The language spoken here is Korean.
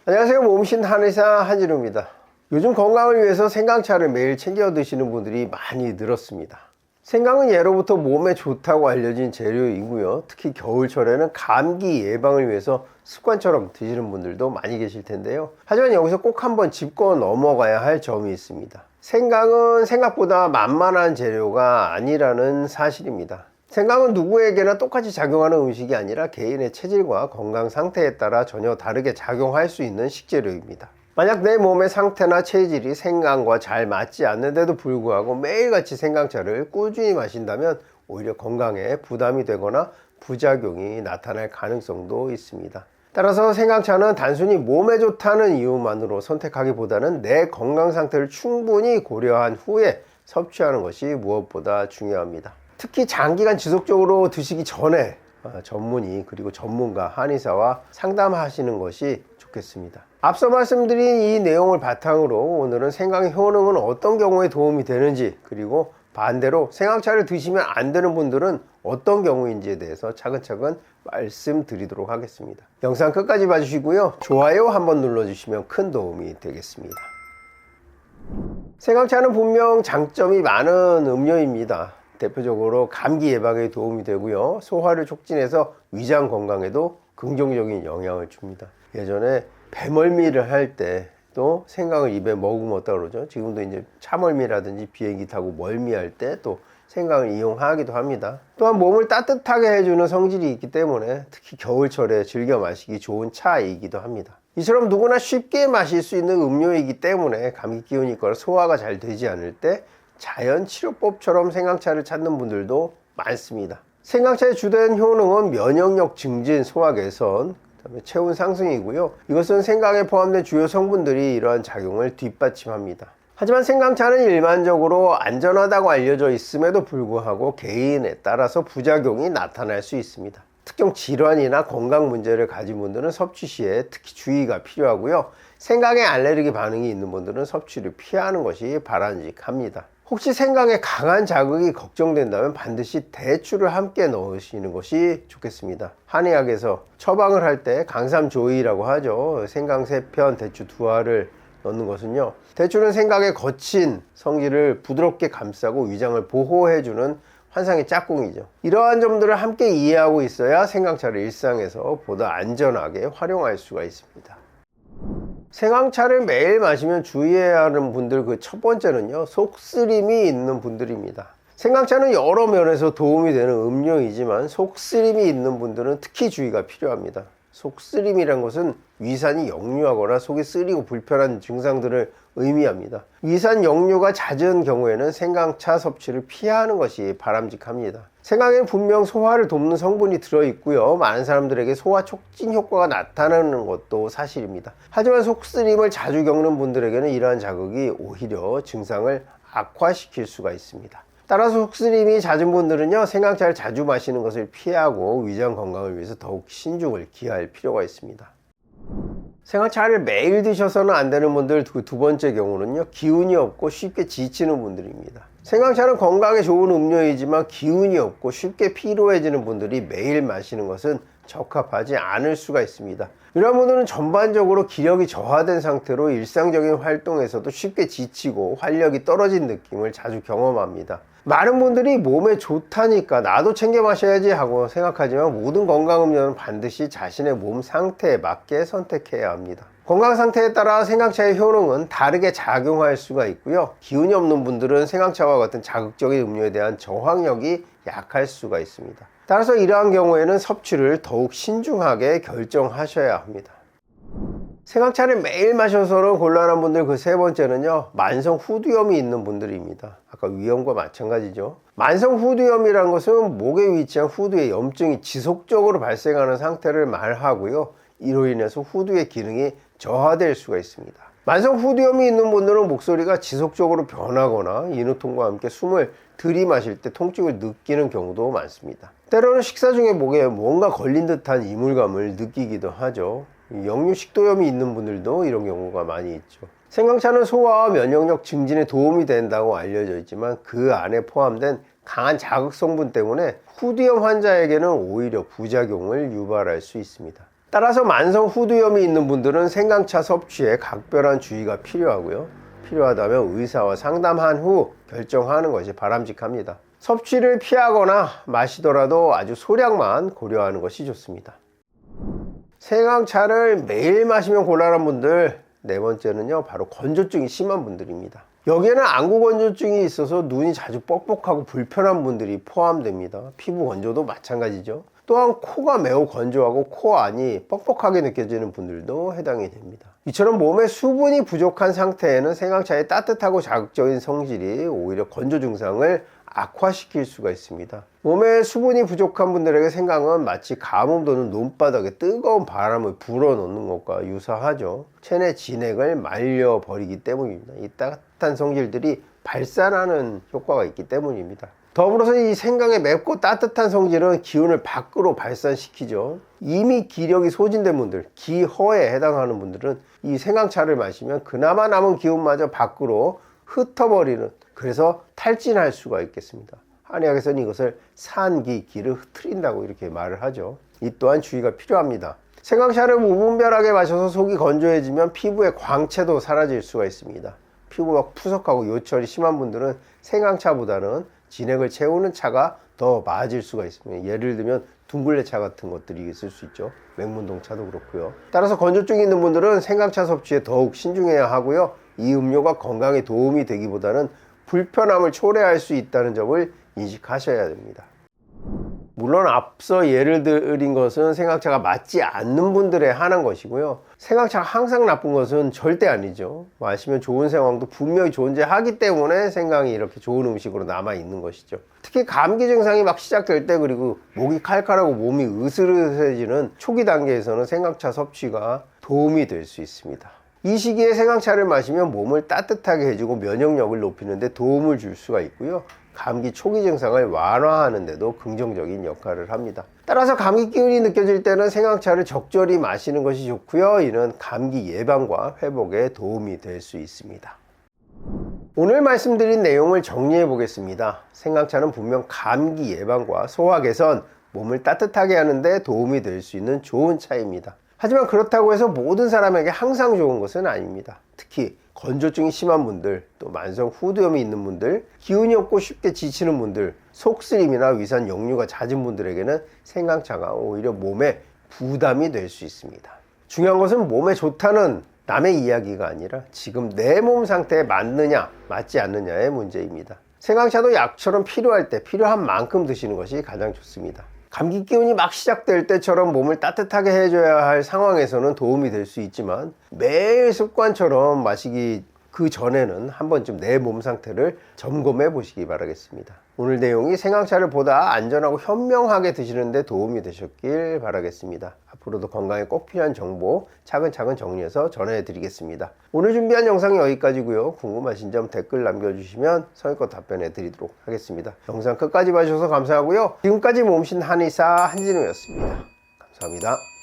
안녕하세요. 몸신 한의사 한진우입니다. 요즘 건강을 위해서 생강차를 매일 챙겨 드시는 분들이 많이 늘었습니다. 생강은 예로부터 몸에 좋다고 알려진 재료이고요. 특히 겨울철에는 감기 예방을 위해서 습관처럼 드시는 분들도 많이 계실 텐데요. 하지만 여기서 꼭 한번 짚고 넘어가야 할 점이 있습니다. 생강은 생각보다 만만한 재료가 아니라는 사실입니다. 생강은 누구에게나 똑같이 작용하는 음식이 아니라 개인의 체질과 건강 상태에 따라 전혀 다르게 작용할 수 있는 식재료입니다. 만약 내 몸의 상태나 체질이 생강과 잘 맞지 않는데도 불구하고 매일같이 생강차를 꾸준히 마신다면 오히려 건강에 부담이 되거나 부작용이 나타날 가능성도 있습니다. 따라서 생강차는 단순히 몸에 좋다는 이유만으로 선택하기보다는 내 건강 상태를 충분히 고려한 후에 섭취하는 것이 무엇보다 중요합니다. 특히 장기간 지속적으로 드시기 전에 전문의 그리고 전문가 한의사와 상담하시는 것이 좋겠습니다. 앞서 말씀드린 이 내용을 바탕으로 오늘은 생강의 효능은 어떤 경우에 도움이 되는지, 그리고 반대로 생강차를 드시면 안 되는 분들은 어떤 경우인지에 대해서 차근차근 말씀드리도록 하겠습니다. 영상 끝까지 봐주시고요, 좋아요 한번 눌러주시면 큰 도움이 되겠습니다. 생강차는 분명 장점이 많은 음료입니다. 대표적으로 감기 예방에 도움이 되고요, 소화를 촉진해서 위장 건강에도 긍정적인 영향을 줍니다. 예전에 배멀미를 할 때 또 생강을 입에 머금었다 그러죠. 지금도 이제 차멀미라든지 비행기 타고 멀미할 때 또 생강을 이용하기도 합니다. 또한 몸을 따뜻하게 해주는 성질이 있기 때문에 특히 겨울철에 즐겨 마시기 좋은 차이기도 합니다. 이처럼 누구나 쉽게 마실 수 있는 음료이기 때문에 감기 기운이 있거나 소화가 잘 되지 않을 때 자연 치료법처럼 생강차를 찾는 분들도 많습니다. 생강차의 주된 효능은 면역력 증진, 소화 개선, 그다음에 체온 상승이고요. 이것은 생강에 포함된 주요 성분들이 이러한 작용을 뒷받침합니다. 하지만 생강차는 일반적으로 안전하다고 알려져 있음에도 불구하고 개인에 따라서 부작용이 나타날 수 있습니다. 특정 질환이나 건강 문제를 가진 분들은 섭취 시에 특히 주의가 필요하고요. 생강에 알레르기 반응이 있는 분들은 섭취를 피하는 것이 바람직합니다. 혹시 생강에 강한 자극이 걱정된다면 반드시 대추를 함께 넣으시는 것이 좋겠습니다. 한의학에서 처방을 할 때 강삼조이라고 하죠. 생강 3편, 대추 2알을 넣는 것은요, 대추는 생강의 거친 성질을 부드럽게 감싸고 위장을 보호해주는 환상의 짝꿍이죠. 이러한 점들을 함께 이해하고 있어야 생강차를 일상에서 보다 안전하게 활용할 수가 있습니다. 생강차를 매일 마시면 주의해야 하는 분들, 그 첫 번째는요, 속쓰림이 있는 분들입니다. 생강차는 여러 면에서 도움이 되는 음료이지만 속쓰림이 있는 분들은 특히 주의가 필요합니다. 속쓰림이란 것은 위산이 역류하거나 속이 쓰리고 불편한 증상들을 의미합니다. 위산 역류가 잦은 경우에는 생강차 섭취를 피하는 것이 바람직합니다. 생강에는 분명 소화를 돕는 성분이 들어있고요, 많은 사람들에게 소화 촉진 효과가 나타나는 것도 사실입니다. 하지만 속쓰림을 자주 겪는 분들에게는 이러한 자극이 오히려 증상을 악화시킬 수가 있습니다. 따라서 속쓰림이 잦은 분들은요, 생강차를 자주 마시는 것을 피하고 위장 건강을 위해서 더욱 신중을 기할 필요가 있습니다. 생강차를 매일 드셔서는 안 되는 분들, 그 두 번째 경우는요, 기운이 없고 쉽게 지치는 분들입니다. 생강차는 건강에 좋은 음료이지만 기운이 없고 쉽게 피로해지는 분들이 매일 마시는 것은 적합하지 않을 수가 있습니다. 이런 분들은 전반적으로 기력이 저하된 상태로 일상적인 활동에서도 쉽게 지치고 활력이 떨어진 느낌을 자주 경험합니다. 많은 분들이 몸에 좋다니까 나도 챙겨 마셔야지 하고 생각하지만 모든 건강음료는 반드시 자신의 몸 상태에 맞게 선택해야 합니다. 건강 상태에 따라 생강차의 효능은 다르게 작용할 수가 있고요, 기운이 없는 분들은 생강차와 같은 자극적인 음료에 대한 저항력이 약할 수가 있습니다. 따라서 이러한 경우에는 섭취를 더욱 신중하게 결정하셔야 합니다. 생강차를 매일 마셔서는 곤란한 분들, 그 세 번째는요, 만성 후두염이 있는 분들입니다. 아까 위염과 마찬가지죠. 만성 후두염이라는 것은 목에 위치한 후두에 염증이 지속적으로 발생하는 상태를 말하고요, 이로 인해서 후두의 기능이 저하될 수가 있습니다. 만성 후두염이 있는 분들은 목소리가 지속적으로 변하거나 인후통과 함께 숨을 들이마실 때 통증을 느끼는 경우도 많습니다. 때로는 식사 중에 목에 뭔가 걸린 듯한 이물감을 느끼기도 하죠. 역류식도염이 있는 분들도 이런 경우가 많이 있죠. 생강차는 소화와 면역력 증진에 도움이 된다고 알려져 있지만 그 안에 포함된 강한 자극 성분 때문에 후두염 환자에게는 오히려 부작용을 유발할 수 있습니다. 따라서 만성 후두염이 있는 분들은 생강차 섭취에 각별한 주의가 필요하고요. 필요하다면 의사와 상담한 후 결정하는 것이 바람직합니다. 섭취를 피하거나 마시더라도 아주 소량만 고려하는 것이 좋습니다. 생강차를 매일 마시면 곤란한 분들, 네 번째는요, 바로 건조증이 심한 분들입니다. 여기에는 안구 건조증이 있어서 눈이 자주 뻑뻑하고 불편한 분들이 포함됩니다. 피부 건조도 마찬가지죠. 또한 코가 매우 건조하고 코 안이 뻑뻑하게 느껴지는 분들도 해당이 됩니다. 이처럼 몸에 수분이 부족한 상태에는 생강차의 따뜻하고 자극적인 성질이 오히려 건조 증상을 악화시킬 수가 있습니다. 몸에 수분이 부족한 분들에게 생강은 마치 가뭄 도는 논바닥에 뜨거운 바람을 불어넣는 것과 유사하죠. 체내 진액을 말려버리기 때문입니다. 이 따뜻한 성질들이 발산하는 효과가 있기 때문입니다. 더불어서 이 생강의 맵고 따뜻한 성질은 기운을 밖으로 발산시키죠. 이미 기력이 소진된 분들, 기허에 해당하는 분들은 이 생강차를 마시면 그나마 남은 기운마저 밖으로 흩어버리는, 그래서 탈진할 수가 있겠습니다. 한의학에서는 이것을 산기, 기를 흐트린다고 이렇게 말을 하죠. 이 또한 주의가 필요합니다. 생강차를 무분별하게 마셔서 속이 건조해지면 피부의 광채도 사라질 수가 있습니다. 피부가 푸석하고 요철이 심한 분들은 생강차보다는 진액을 채우는 차가 더 맞을 수가 있습니다. 예를 들면 둥글레차 같은 것들이 있을 수 있죠. 맹문동차도 그렇고요. 따라서 건조증이 있는 분들은 생강차 섭취에 더욱 신중해야 하고요. 이 음료가 건강에 도움이 되기보다는 불편함을 초래할 수 있다는 점을 인식하셔야 됩니다. 물론 앞서 예를 드린 것은 생강차가 맞지 않는 분들에 한한 것이고요. 생강차가 항상 나쁜 것은 절대 아니죠. 마시면 좋은 생강도 분명히 존재하기 때문에 생강이 이렇게 좋은 음식으로 남아 있는 것이죠. 특히 감기 증상이 막 시작될 때, 그리고 목이 칼칼하고 몸이 으스스해지는 초기 단계에서는 생강차 섭취가 도움이 될 수 있습니다. 이 시기에 생강차를 마시면 몸을 따뜻하게 해주고 면역력을 높이는 데 도움을 줄 수가 있고요. 감기 초기 증상을 완화하는 데도 긍정적인 역할을 합니다. 따라서 감기 기운이 느껴질 때는 생강차를 적절히 마시는 것이 좋고요. 이는 감기 예방과 회복에 도움이 될 수 있습니다. 오늘 말씀드린 내용을 정리해 보겠습니다. 생강차는 분명 감기 예방과 소화 개선, 몸을 따뜻하게 하는 데 도움이 될 수 있는 좋은 차입니다. 하지만 그렇다고 해서 모든 사람에게 항상 좋은 것은 아닙니다. 특히 건조증이 심한 분들, 또 만성 후두염이 있는 분들, 기운이 없고 쉽게 지치는 분들, 속쓰림이나 위산 역류가 잦은 분들에게는 생강차가 오히려 몸에 부담이 될 수 있습니다. 중요한 것은 몸에 좋다는 남의 이야기가 아니라 지금 내 몸 상태에 맞느냐 맞지 않느냐의 문제입니다. 생강차도 약처럼 필요할 때 필요한 만큼 드시는 것이 가장 좋습니다. 감기 기운이 막 시작될 때처럼 몸을 따뜻하게 해줘야 할 상황에서는 도움이 될 수 있지만, 매일 습관처럼 마시기 그 전에는 한 번쯤 내 몸 상태를 점검해 보시기 바라겠습니다. 오늘 내용이 생강차를 보다 안전하고 현명하게 드시는 데 도움이 되셨길 바라겠습니다. 앞으로도 건강에 꼭 필요한 정보 차근차근 정리해서 전해 드리겠습니다. 오늘 준비한 영상이 여기까지고요. 궁금하신 점 댓글 남겨주시면 성의껏 답변해 드리도록 하겠습니다. 영상 끝까지 봐주셔서 감사하고요. 지금까지 몸신 한의사 한진우였습니다. 감사합니다.